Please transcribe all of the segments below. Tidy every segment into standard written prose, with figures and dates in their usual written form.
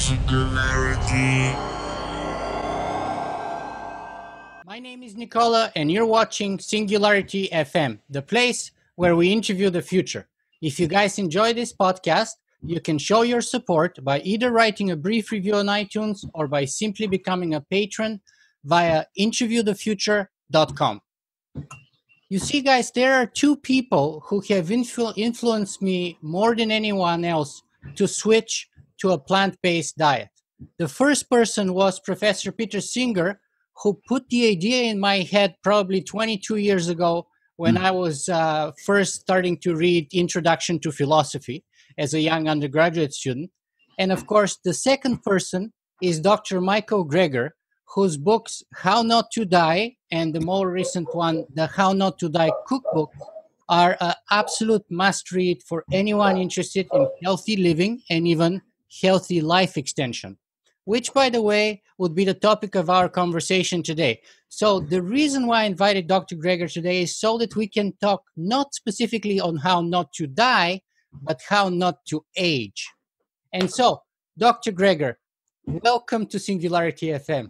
Singularity. My name is Nicola, and you're watching Singularity FM, the place where we interview the future. If you guys enjoy this podcast, you can show your support by either writing a brief review on iTunes or by simply becoming a patron via interviewthefuture.com. You see, guys, there are two people who have influenced me more than anyone else to switch to a plant-based diet. The first person was Professor Peter Singer, who put the idea in my head probably 22 years ago when I was first starting to read Introduction to Philosophy as a young undergraduate student. And of course, the second person is Dr. Michael Greger, whose books How Not to Die and the more recent one, the How Not to Die cookbook, are an absolute must-read for anyone interested in healthy living and even healthy life extension, which, by the way, would be the topic of our conversation today. So the reason why I invited Dr. Greger today is so that we can talk not specifically on how not to die, but how not to age. And so, Dr. Greger, welcome to Singularity FM.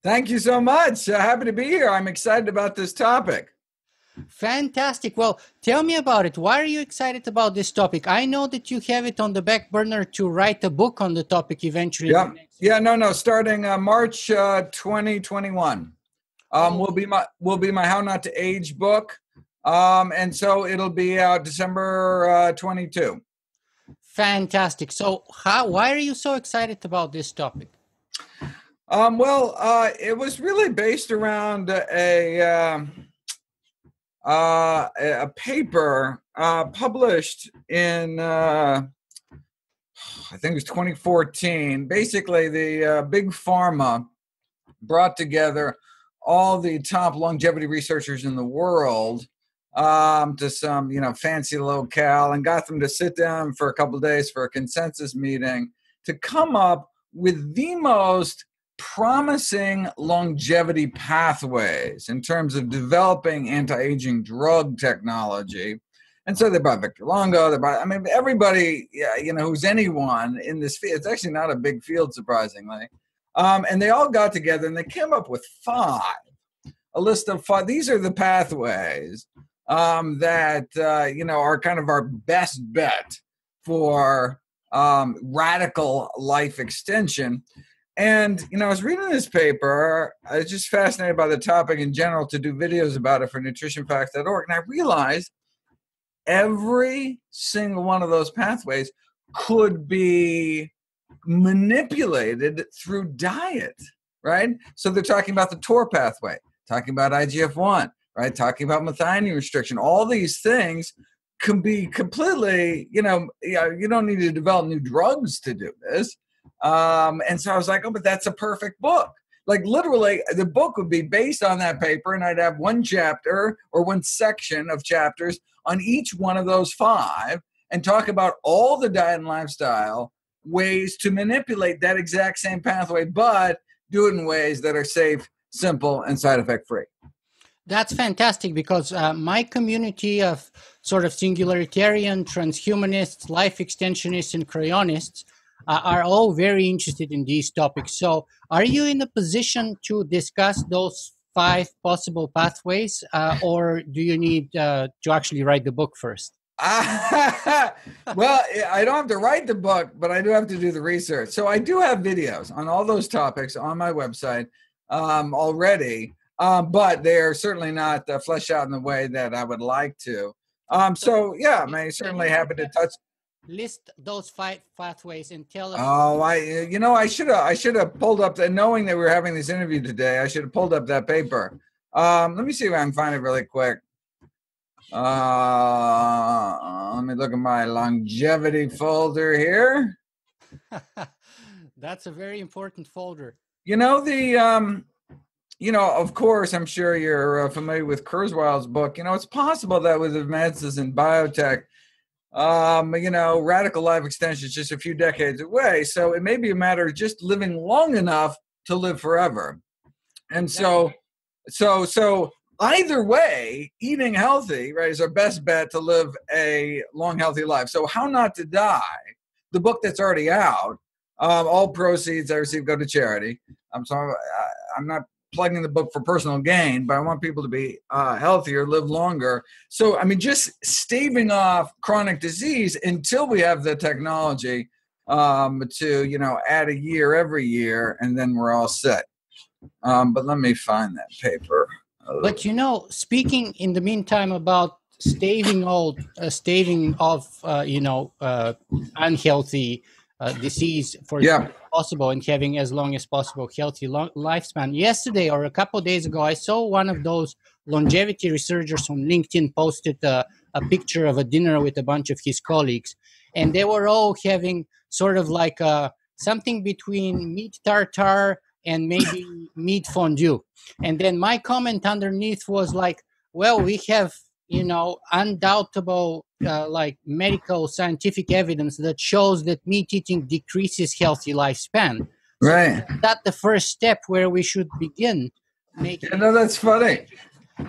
Thank you so much. Happy to be here. I'm excited about this topic. Fantastic. Well, tell me about it. Why are you excited about this topic? I know that you have it on the back burner to write a book on the topic eventually. Starting March 2021 will be my How Not to Age book, and so it'll be out December 22. Fantastic. So, why are you so excited about this topic? It was really based around a paper published in, I think it was 2014. Basically, the big pharma brought together all the top longevity researchers in the world to some, fancy locale and got them to sit down for a couple of days for a consensus meeting to come up with the most promising longevity pathways in terms of developing anti-aging drug technology. And so they brought Victor Longo, everybody, who's anyone in this field. It's actually not a big field, surprisingly. And they all got together and they came up with a list of five. These are the pathways that, are kind of our best bet for radical life extension. And, I was reading this paper. I was just fascinated by the topic in general to do videos about it for nutritionfacts.org. And I realized every single one of those pathways could be manipulated through diet, right? So they're talking about the TOR pathway, talking about IGF-1, right? Talking about methionine restriction. All these things can be completely, you don't need to develop new drugs to do this. And so I was like, but that's a perfect book. Like literally the book would be based on that paper and I'd have one chapter or one section of chapters on each one of those five and talk about all the diet and lifestyle ways to manipulate that exact same pathway, but do it in ways that are safe, simple, and side effect free. That's fantastic because my community of sort of singularitarian, transhumanists, life extensionists, and cryonists are all very interested in these topics. So are you in a position to discuss those five possible pathways or do you need to actually write the book first? Well, I don't have to write the book, but I do have to do the research. So I do have videos on all those topics on my website already, but they're certainly not fleshed out in the way that I would like to. I'm certainly happy to touch. List those five pathways and tell us. Oh, I should have pulled up knowing that we were having this interview today. I should have pulled up that paper. Let me see if I can find it really quick. Let me look at my longevity folder here. That's a very important folder. Of course, I'm sure you're familiar with Kurzweil's book. It's possible that with advances in biotech, radical life extension is just a few decades away. So it may be a matter of just living long enough to live forever. And so either way, eating healthy, right, is our best bet to live a long, healthy life. So How Not to Die, the book that's already out, All proceeds I receive go to charity. I'm not plugging the book for personal gain, but I want people to be healthier, live longer. So, I mean, just staving off chronic disease until we have the technology to, add a year every year, and then we're all set. But let me find that paper. But speaking in the meantime about staving off, unhealthy disease for possible and having as long as possible healthy lifespan. Yesterday or a couple of days ago, I saw one of those longevity researchers on LinkedIn posted a picture of a dinner with a bunch of his colleagues, and they were all having sort of like something between meat tartare and maybe meat fondue. And then my comment underneath was like, well, we have, undoubtable like medical scientific evidence that shows that meat eating decreases healthy lifespan. Right. So that's the first step where we should begin making. That's funny.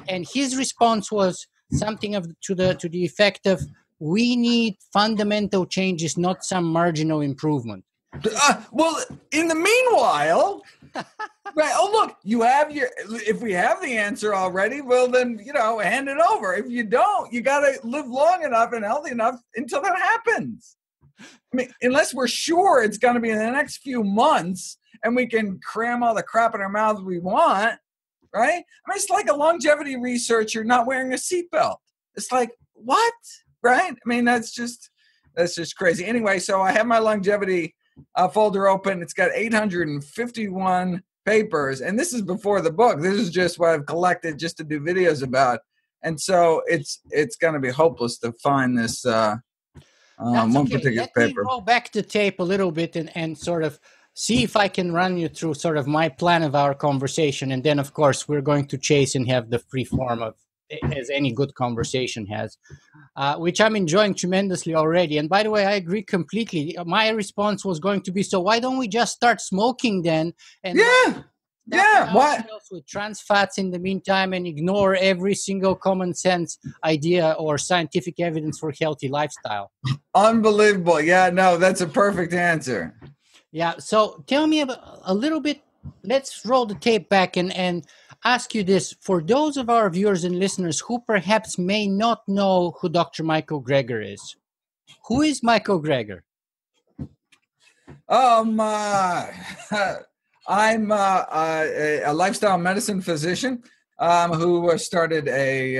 And his response was something to the effect of, we need fundamental changes, not some marginal improvement. Well, in the meanwhile, right? Oh, look, if we have the answer already, well, then, hand it over. If you don't, you got to live long enough and healthy enough until that happens. I mean, unless we're sure it's going to be in the next few months and we can cram all the crap in our mouths we want, right? I mean, it's like a longevity researcher not wearing a seatbelt. It's like, what? Right? I mean, that's just crazy. Anyway, so I have my longevity folder open. It's got 851 papers, and this is before the book. This is just what I've collected just to do videos about, and so it's going to be hopeless to find this one particular paper. Let me roll back the tape a little bit and sort of see if I can run you through sort of my plan of our conversation, and then of course we're going to chase and have the free form of as any good conversation has, which I'm enjoying tremendously already. And by the way, I agree completely. My response was going to be, so why don't we just start smoking then? And why with trans fats in the meantime and ignore every single common sense idea or scientific evidence for healthy lifestyle? Unbelievable. Yeah, no, that's a perfect answer. Yeah. So tell me about a little bit. Let's roll the tape back and ask you this. For those of our viewers and listeners who perhaps may not know who Dr. Michael Greger is, who is Michael Greger? I'm a lifestyle medicine physician who started a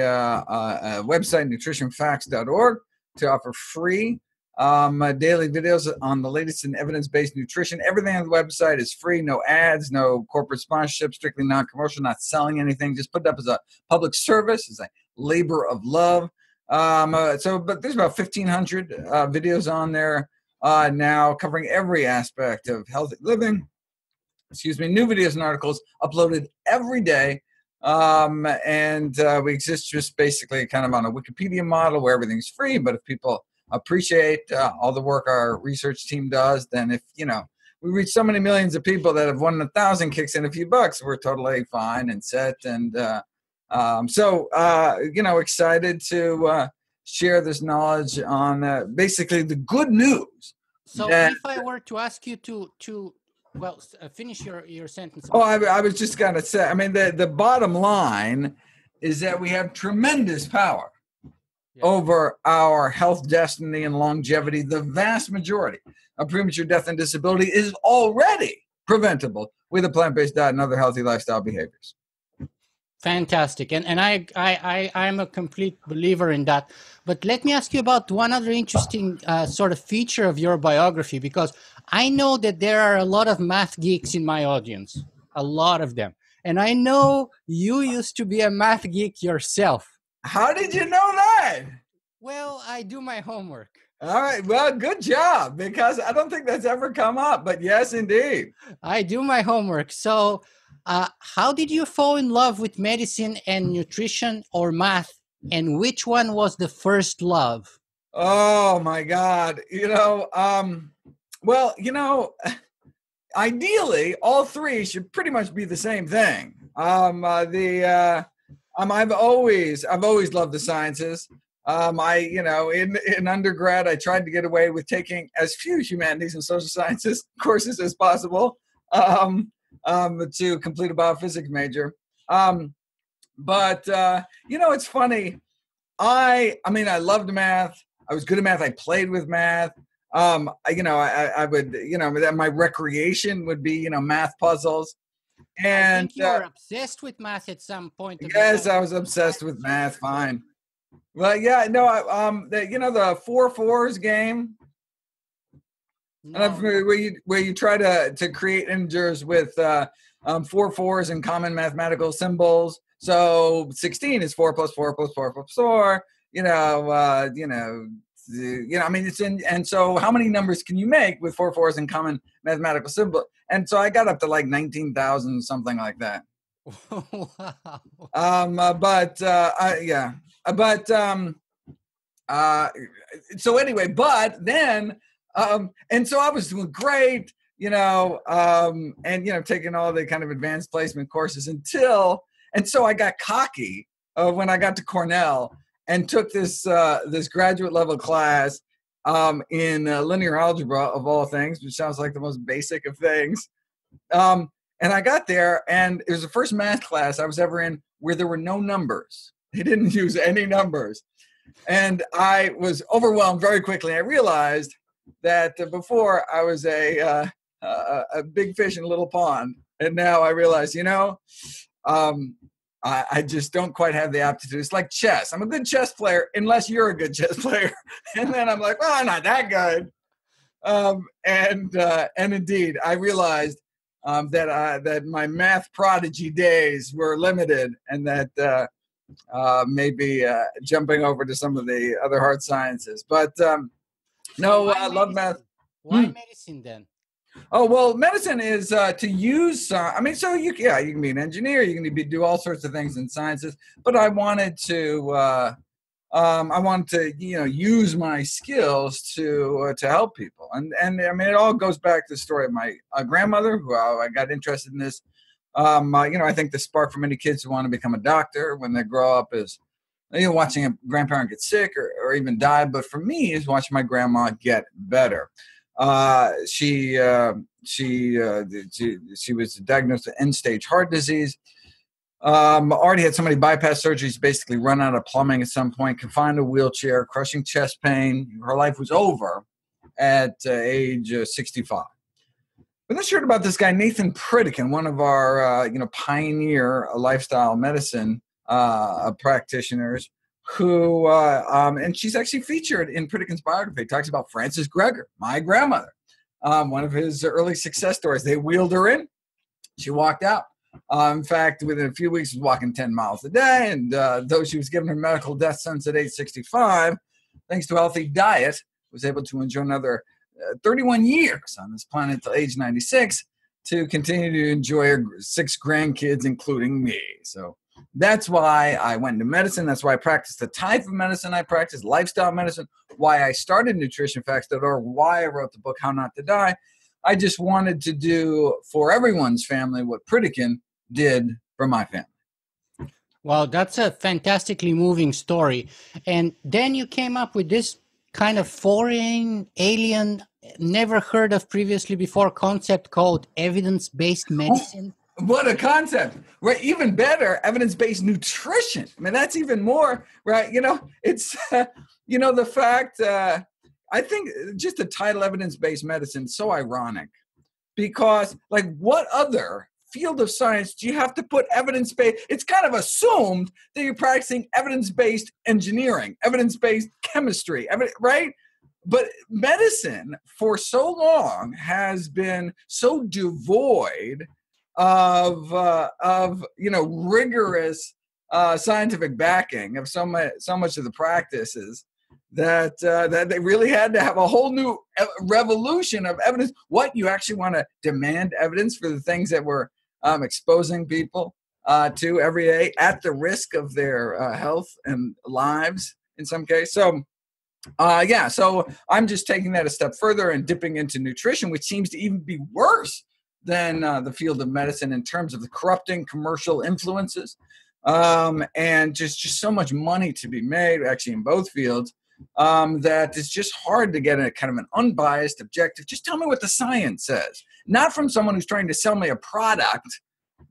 website, nutritionfacts.org, to offer free daily videos on the latest in evidence-based nutrition. Everything on the website is free, no ads, no corporate sponsorship, strictly non-commercial, not selling anything, just put it up as a public service, as a labor of love. But there's about 1,500 videos on there now covering every aspect of healthy living. New videos and articles uploaded every day. We exist just basically kind of on a Wikipedia model where everything's free, but if people appreciate all the work our research team does, then if we reach so many millions of people that have 1,000 kicks in a few bucks, we're totally fine and set. And excited to share this knowledge on basically the good news. So if I were to ask you to finish your sentence. Oh, I was just going to say, I mean, the bottom line is that we have tremendous power over our health, destiny, and longevity. The vast majority of premature death and disability is already preventable with a plant-based diet and other healthy lifestyle behaviors. Fantastic. And I'm a complete believer in that. But let me ask you about one other interesting sort of feature of your biography, because I know that there are a lot of math geeks in my audience, a lot of them. And I know you used to be a math geek yourself. How did you know that? Well, I do my homework. All right. Well, good job, because I don't think that's ever come up. But yes, indeed. I do my homework. So how did you fall in love with medicine and nutrition or math? And which one was the first love? Oh, my God. Ideally, all three should pretty much be the same thing. I've always loved the sciences. In undergrad, I tried to get away with taking as few humanities and social sciences courses as possible to complete a biophysics major. But it's funny. I loved math. I was good at math. I played with math. I would, my recreation would be, math puzzles. And I think you were obsessed with math at some point. Yes, I was obsessed with math. Fine. Well, yeah, no, the 4-4s game. No. Where you try to create integers with 4-4s and common mathematical symbols. So 16 is 4 plus 4 plus 4 plus 4. It's in. And so how many numbers can you make with 4-4s and common mathematical symbol? And so I got up to like 19,000, something like that. Wow. So anyway, but then, and so I was doing great, taking all the kind of advanced placement courses and so I got cocky when I got to Cornell and took this graduate level class in linear algebra, of all things, which sounds like the most basic of things. And I got there, and it was the first math class I was ever in where there were no numbers. They didn't use any numbers. And I was overwhelmed very quickly. I realized that before I was a big fish in a little pond. And now I realize, I just don't quite have the aptitude. It's like chess. I'm a good chess player unless you're a good chess player. And then I'm like, well, I'm not that good. And indeed, I realized that my math prodigy days were limited, and that maybe jumping over to some of the other hard sciences. But I love math. Why medicine then? Oh, well, medicine is to use. So you can be an engineer. You can do all sorts of things in sciences. But I wanted to. Use my skills to help people, and it all goes back to the story of my grandmother, who I got interested in this. I think the spark for many kids who want to become a doctor when they grow up is watching a grandparent get sick or even die. But for me, is watching my grandma get better. She was diagnosed with end-stage heart disease. Already had so many bypass surgeries, basically run out of plumbing at some point, confined to a wheelchair, crushing chest pain. Her life was over at age 65. But then I heard about this guy, Nathan Pritikin, one of our, pioneer lifestyle medicine practitioners, who, and she's actually featured in Pritikin's biography. He talks about Frances Greger, my grandmother, one of his early success stories. They wheeled her in. She walked out. In fact, within a few weeks, she was walking 10 miles a day. And though she was given her medical death sentence at age 65, thanks to a healthy diet, was able to enjoy another 31 years on this planet till age 96 to continue to enjoy her 6 grandkids, including me. So that's why I went into medicine. That's why I practiced the type of medicine I practiced, lifestyle medicine, why I started nutritionfacts.org, why I wrote the book, How Not to Die. I just wanted to do for everyone's family what Pritikin did for my family. Well, that's a fantastically moving story. And then you came up with this kind of foreign, alien, never heard of previously before concept called evidence-based medicine. Oh, what a concept. Right? Even better, evidence-based nutrition. I mean, that's even more, right? It's, the fact, I think just the title evidence-based medicine is so ironic because what other field of science do you have to put evidence-based? It's kind of assumed that you're practicing evidence-based engineering, evidence-based chemistry, right? But medicine for so long has been so devoid of rigorous scientific backing of so much of the practices that they really had to have a whole new revolution of evidence. What you actually want to demand evidence for the things that we're exposing people to every day at the risk of their health and lives in some case. So I'm just taking that a step further and dipping into nutrition, which seems to even be worse than the field of medicine in terms of the corrupting commercial influences. and just so much money to be made, actually in both fields, that it's just hard to get a kind of an unbiased, objective. Just tell me what the science says, not from someone who's trying to sell me a product,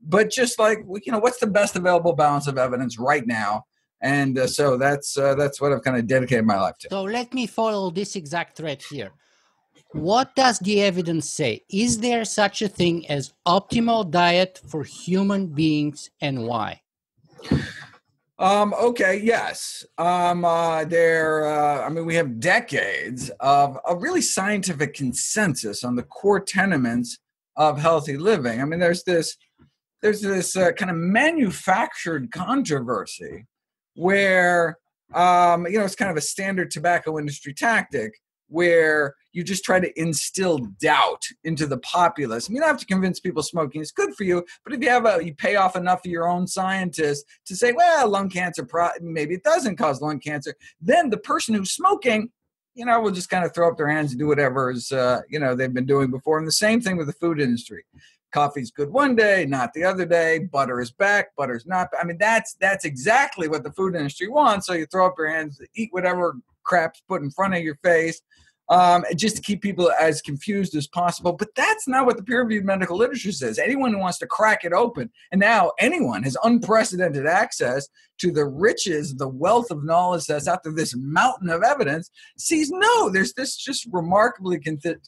but just like, what's the best available balance of evidence right now? And so that's what I've kind of dedicated my life to. So let me follow this exact thread here. What does the evidence say? Is there such a thing as optimal diet for human beings, and why? Okay, yes. We have decades of a really scientific consensus on the core tenets of healthy living. I mean, there's this kind of manufactured controversy where, it's kind of a standard tobacco industry tactic where you just try to instill doubt into the populace. I mean, you don't have to convince people smoking is good for you, but if you pay off enough of your own scientists to say, well, lung cancer, maybe it doesn't cause lung cancer, then the person who's smoking, will just kind of throw up their hands and do whatever they've been doing before. And the same thing with the food industry. Coffee's good one day, not the other day. Butter is back, butter's not. I mean, that's exactly what the food industry wants. So you throw up your hands, eat whatever crap's put in front of your face, just to keep people as confused as possible. But that's not what the peer-reviewed medical literature says. Anyone who wants to crack it open, and now anyone has unprecedented access to the riches, the wealth of knowledge that's out there, this mountain of evidence, sees no, there's this just remarkably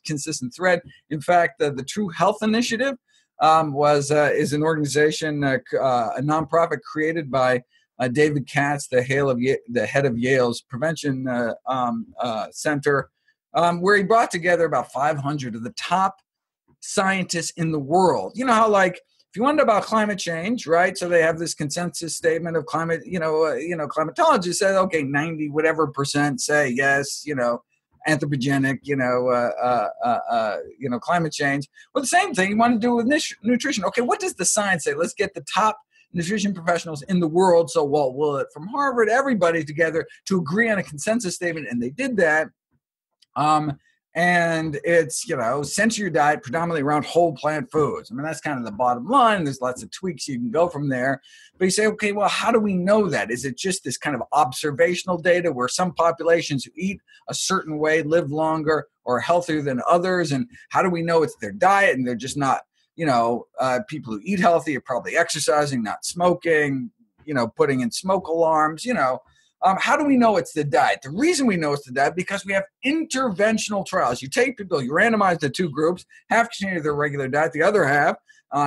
consistent thread. In fact, the True Health Initiative is an organization, a nonprofit created by David Katz, the head of Yale's Prevention Center, where he brought together about 500 of the top scientists in the world. You know how, like, if you wonder about climate change, right? So they have this consensus statement of climate, climatologists said, okay, 90 whatever percent say yes, anthropogenic, climate change. Well, the same thing you want to do with nutrition. Okay, what does the science say? Let's get the top nutrition professionals in the world. So Walt Willett from Harvard, everybody together to agree on a consensus statement, and they did that. And it's, center your diet predominantly around whole plant foods. I mean, that's kind of the bottom line. There's lots of tweaks you can go from there. But you say, okay, well, how do we know that? Is it just this kind of observational data where some populations who eat a certain way live longer or are healthier than others? And how do we know it's their diet and they're just not, people who eat healthy are probably exercising, not smoking, putting in smoke alarms, how do we know it's the diet? The reason we know it's the diet because we have interventional trials. You take people, you randomize the two groups, half continue their regular diet, the other half,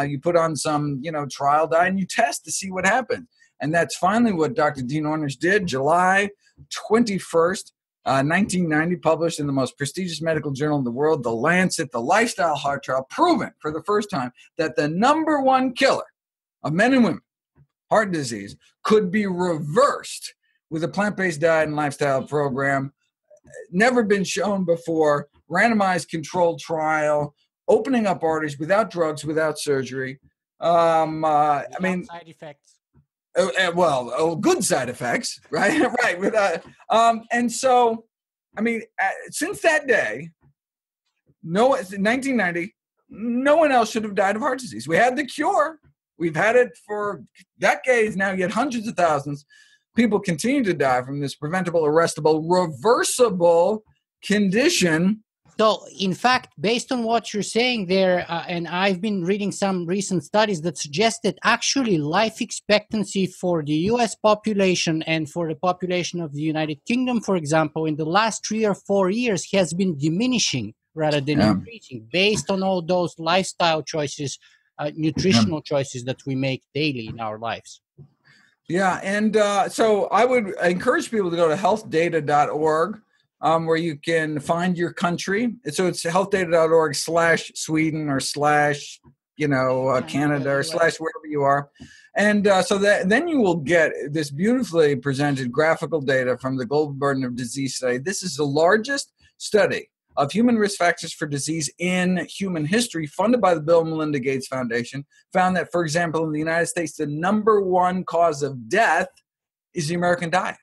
you put on some, trial diet and you test to see what happens. And that's finally what Dr. Dean Ornish did, July 21st, 1990, published in the most prestigious medical journal in the world, The Lancet, the Lifestyle Heart Trial, proven for the first time that the number one killer of men and women, heart disease, could be reversed with a plant-based diet and lifestyle program. Never been shown before, randomized controlled trial, opening up arteries without drugs, without surgery. Side effects. Good side effects, right? Right. And so, since that day, 1990, no one else should have died of heart disease. We had the cure. We've had it for decades now, yet hundreds of thousands. People continue to die from this preventable, arrestable, reversible condition. So, in fact, based on what you're saying there, and I've been reading some recent studies that suggest that actually life expectancy for the U.S. population and for the population of the United Kingdom, for example, in the last 3 or 4 years has been diminishing rather than increasing based on all those lifestyle choices, nutritional choices that we make daily in our lives. Yeah, and so I would encourage people to go to healthdata.org, where you can find your country. So it's healthdata.org/Sweden or /Canada or / wherever you are. And then you will get this beautifully presented graphical data from the Global Burden of Disease Study. This is the largest study of human risk factors for disease in human history, funded by the Bill and Melinda Gates Foundation, found that, for example, in the United States, the number one cause of death is the American diet.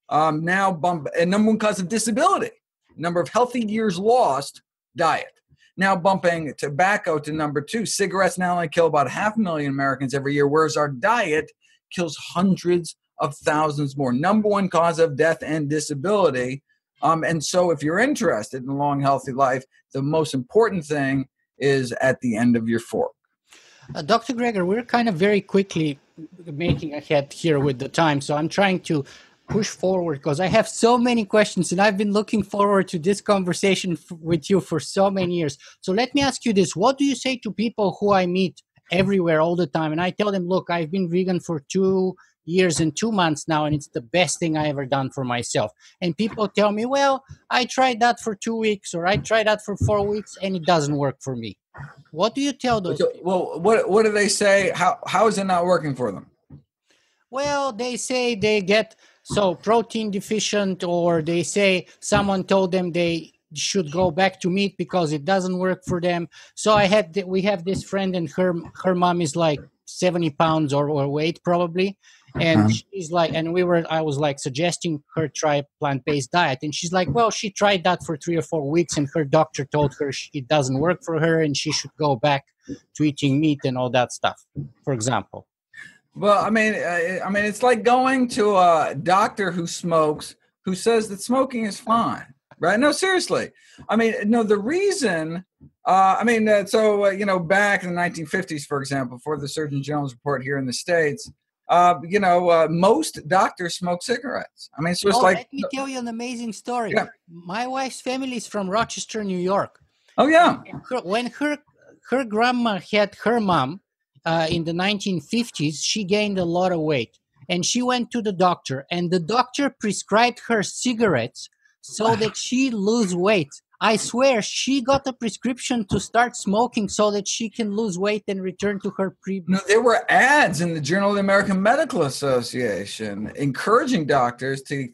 And number one cause of disability, number of healthy years lost, diet. Now bumping tobacco to number two. Cigarettes now only kill about 500,000 Americans every year, whereas our diet kills hundreds of thousands more. Number one cause of death and disability. And so if you're interested in a long, healthy life, the most important thing is at the end of your fork. Dr. Greger, we're kind of very quickly making ahead here with the time, so I'm trying to push forward because I have so many questions and I've been looking forward to this conversation with you for so many years. So let me ask you this. What do you say to people who I meet everywhere all the time? And I tell them, look, I've been vegan for 2 years and 2 months now, and it's the best thing I ever done for myself. And people tell me, well, I tried that for 2 weeks or I tried that for 4 weeks and it doesn't work for me. What do you tell those people? Well, what do they say? How is it not working for them? Well, they say they get so protein deficient, or they say someone told them they should go back to meat because it doesn't work for them. So we have this friend, and her mom is like 70 pounds or weight probably, and she's like, and I was like suggesting her try plant-based diet, and she's like, well, she tried that for 3 or 4 weeks, and her doctor told her it doesn't work for her, and she should go back to eating meat and all that stuff, for example. Well, I mean, it's like going to a doctor who smokes, who says that smoking is fine, right? No, seriously. I mean, no, the reason, back in the 1950s, for example, for the Surgeon General's report here in the States, most doctors smoke cigarettes. I mean, it's just let me tell you an amazing story. Yeah. My wife's family is from Rochester, New York. Oh, yeah. When her grandma had her mom, in the 1950s, she gained a lot of weight, and she went to the doctor, and the doctor prescribed her cigarettes so that she lose weight. I swear, she got a prescription to start smoking so that she can lose weight and return to her previous. No, there were ads in the Journal of the American Medical Association encouraging doctors to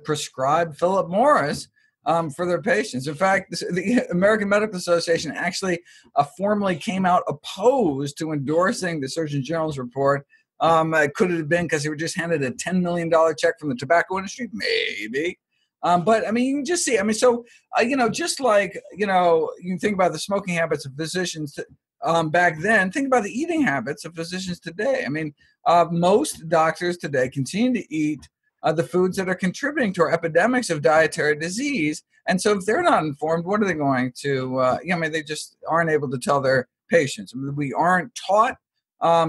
prescribe Philip Morris for their patients. In fact, the American Medical Association actually formally came out opposed to endorsing the Surgeon General's report. Could it have been because they were just handed a $10 million check from the tobacco industry? Maybe. But I mean, you can just see, just like, you think about the smoking habits of physicians back then, think about the eating habits of physicians today. I mean, most doctors today continue to eat the foods that are contributing to our epidemics of dietary disease. And so if they're not informed, what are they going to, they just aren't able to tell their patients. I mean, we aren't taught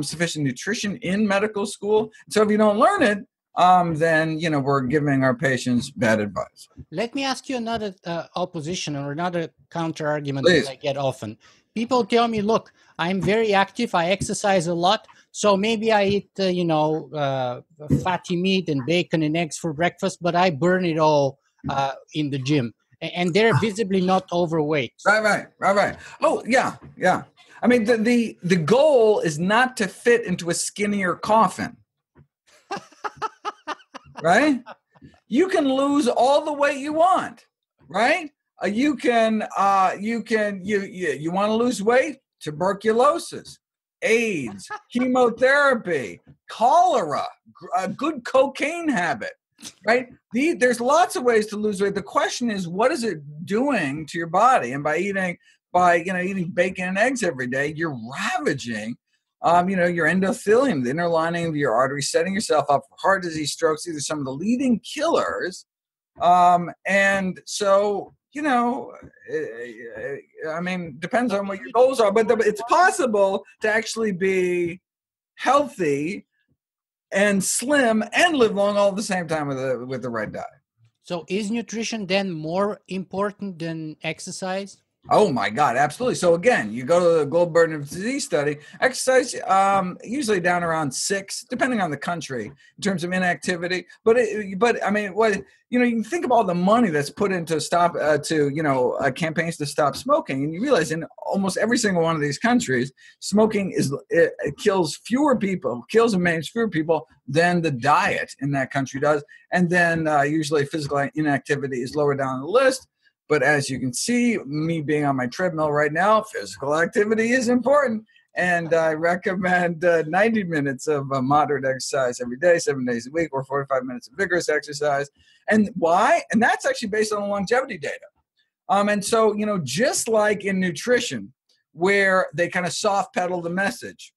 sufficient nutrition in medical school. So if you don't learn it, then, we're giving our patients bad advice. Let me ask you another opposition or another counter argument Please. that I get often. People tell me, look, I'm very active. I exercise a lot. So maybe I eat, fatty meat and bacon and eggs for breakfast, but I burn it all in the gym. And they're visibly not overweight. Right. Oh, yeah. I mean, the goal is not to fit into a skinnier coffin. Right? You can lose all the weight you want, right? You want to lose weight? Tuberculosis, AIDS, chemotherapy, cholera, a good cocaine habit, right? There's lots of ways to lose weight. The question is, what is it doing to your body? And by eating bacon and eggs every day, you're ravaging your endothelium, the inner lining of your arteries, setting yourself up for heart disease, strokes. These are some of the leading killers. And so, depends on what your goals are, but it's possible to actually be healthy and slim and live long all at the same time with the right diet. So is nutrition then more important than exercise? Oh my God, absolutely. So again, you go to the Global Burden of Disease study, exercise usually down around 6, depending on the country in terms of inactivity. But you can think of all the money that's put into campaigns to stop smoking, and you realize in almost every single one of these countries, smoking kills and maims fewer people than the diet in that country does. And then usually physical inactivity is lower down the list. But as you can see, me being on my treadmill right now, physical activity is important. And I recommend 90 minutes of moderate exercise every day, 7 days a week, or 45 minutes of vigorous exercise. And why? And that's actually based on the longevity data. And so, just like in nutrition, where they kind of soft pedal the message,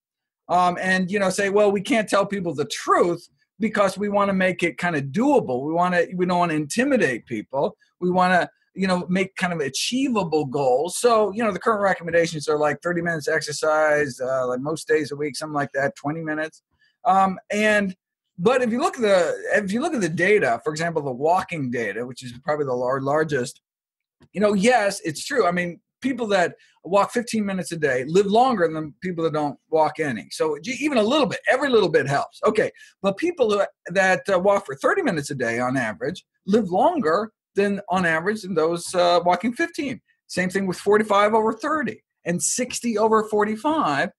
and say, well, we can't tell people the truth because we want to make it kind of doable. We don't want to intimidate people. We want to make kind of achievable goals. So, the current recommendations are like 30 minutes exercise, like most days a week, something like that, 20 minutes. But if you look at the data, for example, the walking data, which is probably the largest, yes, it's true. I mean, people that walk 15 minutes a day live longer than people that don't walk any. So even a little bit, every little bit helps. Okay, but people that walk for 30 minutes a day on average live longer than on average than those walking 15. Same thing with 45 over 30 and 60 over 45.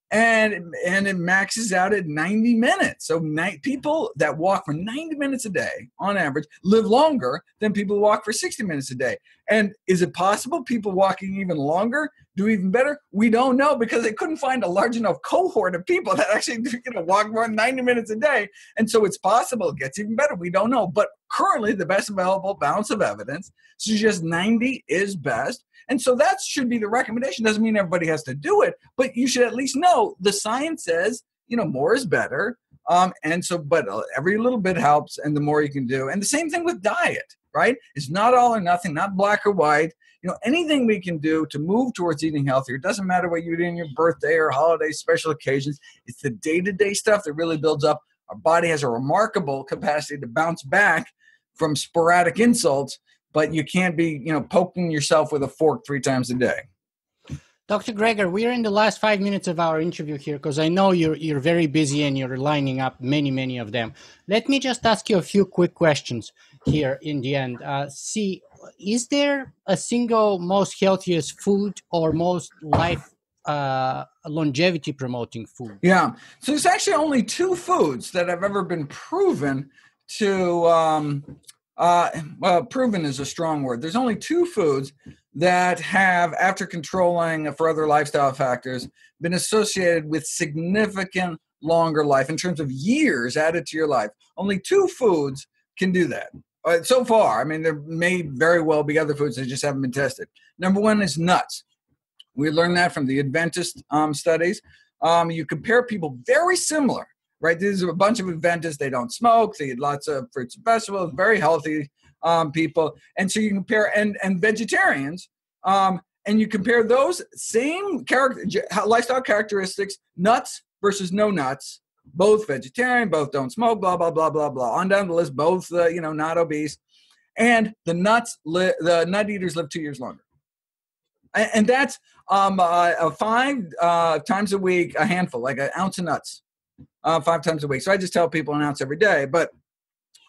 And it maxes out at 90 minutes. So people that walk for 90 minutes a day on average live longer than people who walk for 60 minutes a day. And is it possible people walking even longer do even better? We don't know, because they couldn't find a large enough cohort of people that actually walk more than 90 minutes a day. And so it's possible it gets even better. We don't know. But currently, the best available balance of evidence suggests 90 is best. And so that should be the recommendation. Doesn't mean everybody has to do it, but you should at least know the science says, more is better. But every little bit helps, and the more you can do. And the same thing with diet, right? It's not all or nothing, not black or white. Anything we can do to move towards eating healthier. It doesn't matter what you do on your birthday or holidays, special occasions. It's the day-to-day stuff that really builds up. Our body has a remarkable capacity to bounce back from sporadic insults, but you can't be, poking yourself with a fork 3 times a day. Dr. Greger, we're in the last 5 minutes of our interview here, because I know you're very busy and you're lining up many of them. Let me just ask you a few quick questions here in the end. Is there a single most healthiest food or most life longevity promoting food? Yeah. So there's actually only 2 foods that have ever been proven to proven is a strong word. There's only 2 foods that have, after controlling for other lifestyle factors, been associated with significant longer life in terms of years added to your life. Only 2 foods can do that. So far, I mean, there may very well be other foods that just haven't been tested. Number 1 is nuts. We learned that from the Adventist studies. You compare people very similar, right? These are a bunch of Adventists. They don't smoke. They eat lots of fruits and vegetables, very healthy people. And so you compare, and vegetarians, and you compare those same lifestyle characteristics, nuts versus no nuts, both vegetarian, both don't smoke, blah, blah, blah, blah, blah. On down the list, both, not obese. And the nut eaters live 2 years longer. And that's 5 times a week, a handful, like an ounce of nuts, 5 times a week. So I just tell people an ounce every day. But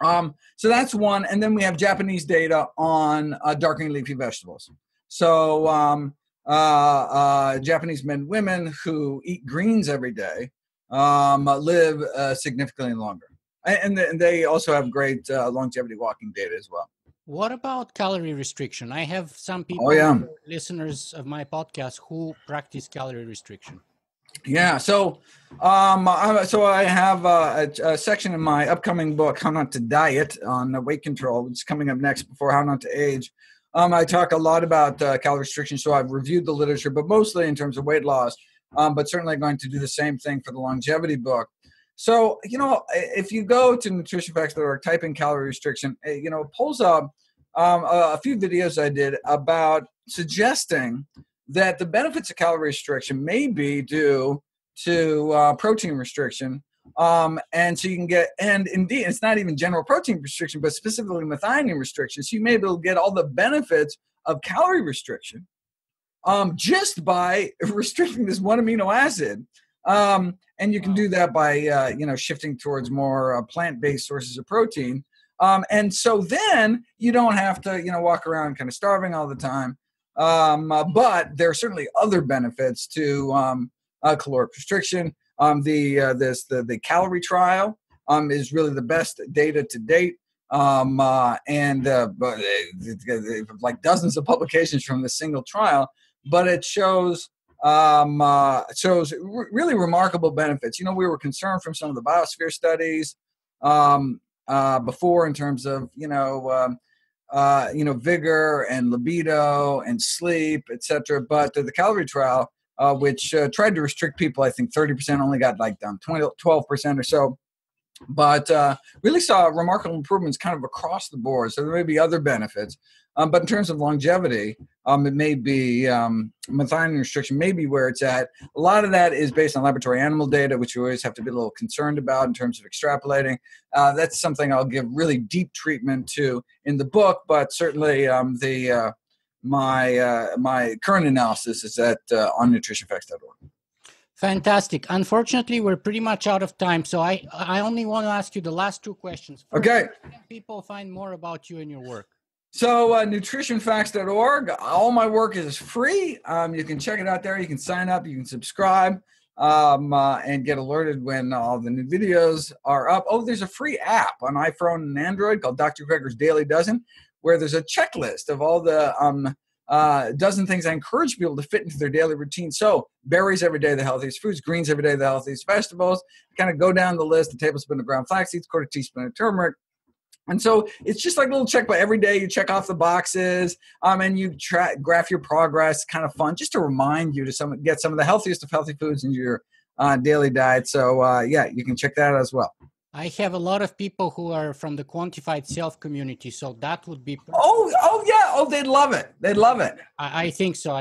so that's one. And then we have Japanese data on dark and leafy vegetables. So Japanese men and women who eat greens every day live significantly longer. And they also have great longevity walking data as well. What about calorie restriction? I have some people, listeners of my podcast, who practice calorie restriction. Yeah, so I have a section in my upcoming book, How Not to Diet, on weight control, which is coming up next before How Not to Age. I talk a lot about calorie restriction, so I've reviewed the literature, but mostly in terms of weight loss, but certainly going to do the same thing for the longevity book. So, if you go to Nutrition Facts or type in calorie restriction, it pulls up a few videos I did about suggesting that the benefits of calorie restriction may be due to protein restriction. And so you can get, and indeed, it's not even general protein restriction, but specifically methionine restriction. So you may be able to get all the benefits of calorie restriction just by restricting this one amino acid. And you can do that by, shifting towards more plant-based sources of protein. And so then you don't have to, walk around kind of starving all the time. But there are certainly other benefits to caloric restriction. The calorie trial is really the best data to date. But like dozens of publications from the single trial, but it shows really remarkable benefits. We were concerned from some of the biosphere studies before in terms of vigor and libido and sleep, etc. But the calorie trial which tried to restrict people. I think 30% only got like down 12% or so. But really saw remarkable improvements kind of across the board. So there may be other benefits. But in terms of longevity, it may be methionine restriction may be where it's at. A lot of that is based on laboratory animal data, which you always have to be a little concerned about in terms of extrapolating. That's something I'll give really deep treatment to in the book, but certainly my current analysis is at on nutritionfacts.org. Fantastic. Unfortunately, we're pretty much out of time, so I only want to ask you the last two questions. First, okay. Where can people find more about you and your work? So nutritionfacts.org, all my work is free. You can check it out there. You can sign up. You can subscribe and get alerted when all the new videos are up. Oh, there's a free app on iPhone and Android called Dr. Greger's Daily Dozen, where there's a checklist of all the dozen things I encourage people to fit into their daily routine. So berries every day, the healthiest foods; greens every day, the healthiest vegetables. Kind of go down the list: a tablespoon of ground flax seeds, quarter teaspoon of turmeric. And so it's just like a little check, but every day you check off the boxes and you graph your progress. Kind of fun, just to remind you to get some of the healthiest of healthy foods into your daily diet. So yeah, you can check that out as well. I have a lot of people who are from the quantified self community, so that would be perfect. Oh yeah. Oh, they'd love it. They'd love it. I think so.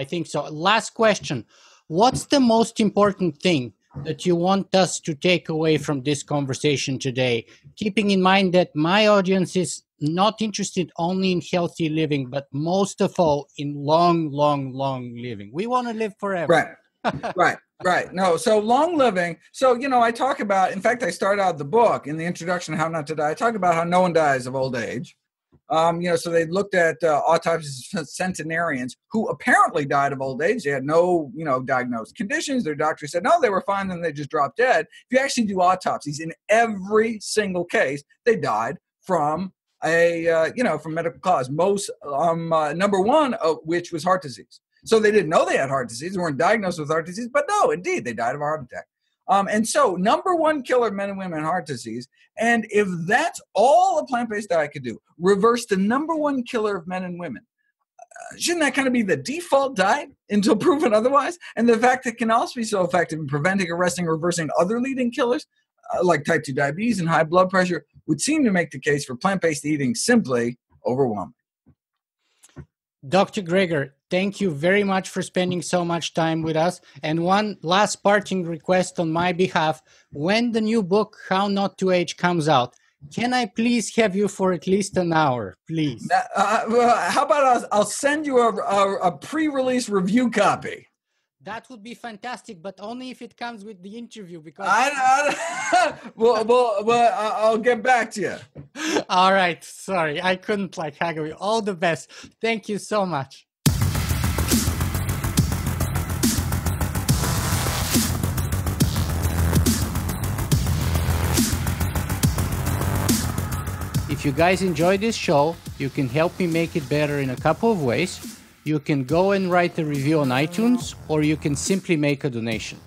Last question. What's the most important thing that you want us to take away from this conversation today? Keeping in mind that my audience is not interested only in healthy living, but most of all in long living. We want to live forever. Right. No, so long living. So, I talk about, in fact, I start out the book in the introduction, How Not to Die. I talk about how no one dies of old age. So they looked at autopsies of centenarians who apparently died of old age. They had no, diagnosed conditions. Their doctor said, no, they were fine, and they just dropped dead. If you actually do autopsies, in every single case, they died from from medical cause. Most, number one of which was heart disease. So they didn't know they had heart disease, weren't diagnosed with heart disease, but no, indeed, they died of a heart attack. And so number one killer of men and women, heart disease. And if that's all a plant-based diet could do, reverse the number one killer of men and women, shouldn't that kind of be the default diet until proven otherwise? And the fact that it can also be so effective in preventing, arresting, reversing other leading killers, like type 2 diabetes and high blood pressure, would seem to make the case for plant-based eating simply overwhelming. Dr. Greger, thank you very much for spending so much time with us. And one last parting request on my behalf. When the new book, How Not to Age, comes out, can I please have you for at least an hour, please? Well, how about I'll send you a pre-release review copy. That would be fantastic, but only if it comes with the interview, because I'll get back to you. All right, sorry, I couldn't haggle you. All the best. Thank you so much. If you guys enjoy this show, you can help me make it better in a couple of ways. You can go and write a review on iTunes, or you can simply make a donation.